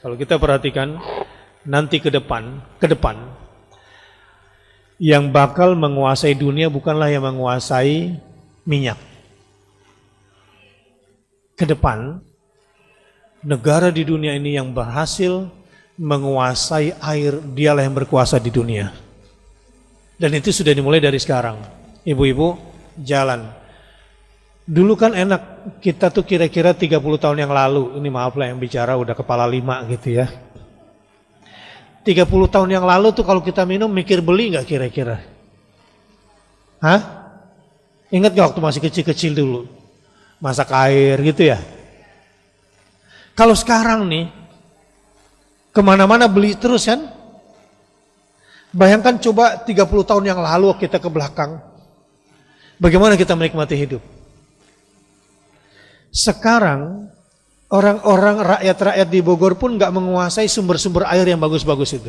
Kalau kita perhatikan nanti ke depan yang bakal menguasai dunia bukanlah yang menguasai minyak. Ke depan negara di dunia ini yang berhasil menguasai air, dialah yang berkuasa di dunia. Dan itu sudah dimulai dari sekarang. Ibu-ibu, jalan. Dulu kan enak, kita tuh kira-kira 30 tahun yang lalu, ini maaf lah yang bicara udah kepala 5 gitu ya. 30 tahun yang lalu tuh kalau kita minum mikir beli nggak kira-kira? Hah? Ingat nggak waktu masih kecil-kecil dulu? Masak air gitu ya? Kalau sekarang nih, kemana-mana beli terus kan? Bayangkan coba 30 tahun yang lalu kita ke belakang. Bagaimana kita menikmati hidup? Sekarang orang-orang rakyat-rakyat di Bogor pun nggak menguasai sumber-sumber air yang bagus-bagus itu.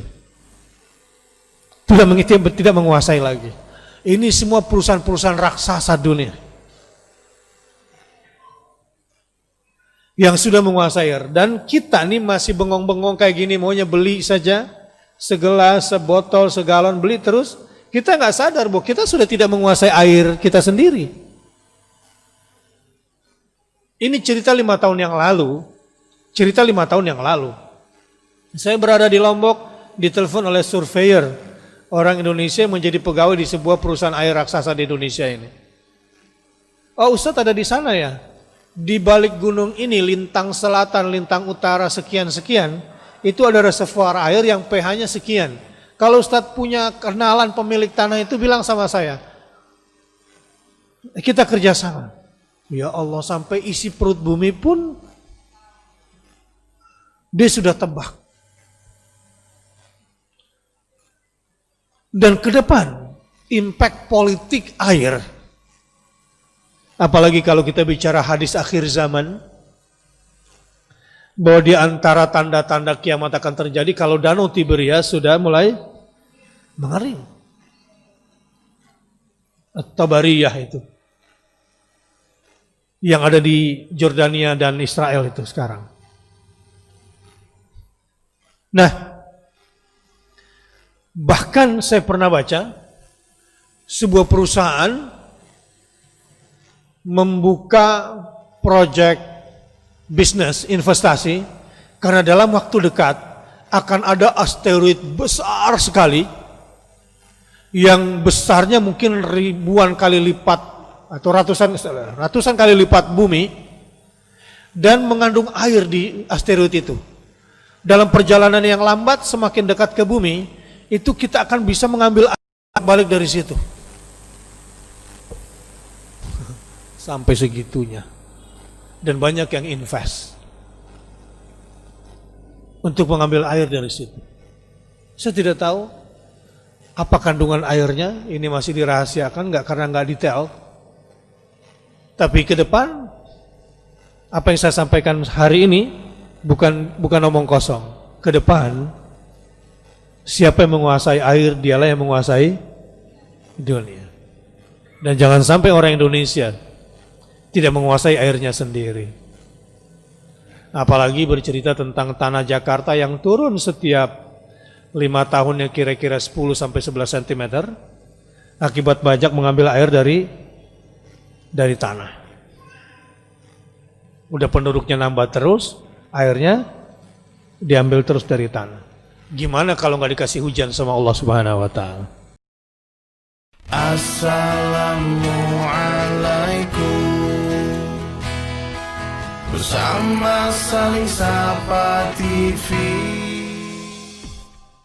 Tidak menguasai lagi. Ini semua perusahaan-perusahaan raksasa dunia yang sudah menguasai air. Dan kita nih masih bengong-bengong kayak gini, maunya beli saja segelas, sebotol, segalon, beli terus. Kita nggak sadar bahwa kita sudah tidak menguasai air kita sendiri. Ini cerita 5 tahun yang lalu. Saya berada di Lombok, ditelepon oleh surveyor orang Indonesia yang menjadi pegawai di sebuah perusahaan air raksasa di Indonesia ini. Oh, Ustadz ada di sana ya? Di balik gunung ini, lintang selatan, lintang utara sekian-sekian, itu ada reservoir air yang pH-nya sekian. Kalau Ustadz punya kenalan pemilik tanah itu bilang sama saya, kita kerjasama. Ya Allah, sampai isi perut bumi pun dia sudah tebak. Dan ke depan, impact politik air, apalagi kalau kita bicara hadis akhir zaman, bahwa di antara tanda-tanda kiamat akan terjadi kalau Danau Tiberias sudah mulai mengering. At-Tabariyah itu, yang ada di Jordania dan Israel itu sekarang. Nah, bahkan saya pernah baca sebuah perusahaan membuka proyek bisnis investasi karena dalam waktu dekat akan ada asteroid besar sekali yang besarnya mungkin ribuan kali lipat atau ratusan kali lipat bumi dan mengandung air di asteroid itu. Dalam perjalanan yang lambat semakin dekat ke bumi, itu kita akan bisa mengambil air balik dari situ. Sampai segitunya. Dan banyak yang invest untuk mengambil air dari situ. Saya tidak tahu apa kandungan airnya, ini masih dirahasiakan karena nggak detail. Tapi ke depan, apa yang saya sampaikan hari ini bukan omong kosong. Ke depan, siapa yang menguasai air, dialah yang menguasai dunia. Dan jangan sampai orang Indonesia tidak menguasai airnya sendiri. Apalagi bercerita tentang tanah Jakarta yang turun setiap 5 tahunnya kira-kira 10-11 cm akibat bajak mengambil air dari tanah. Udah penduduknya nambah terus, airnya diambil terus dari tanah. Gimana kalau nggak dikasih hujan sama Allah Subhanahu wa Ta'ala? Assalamualaikum. Bersama Saling Sapa TV.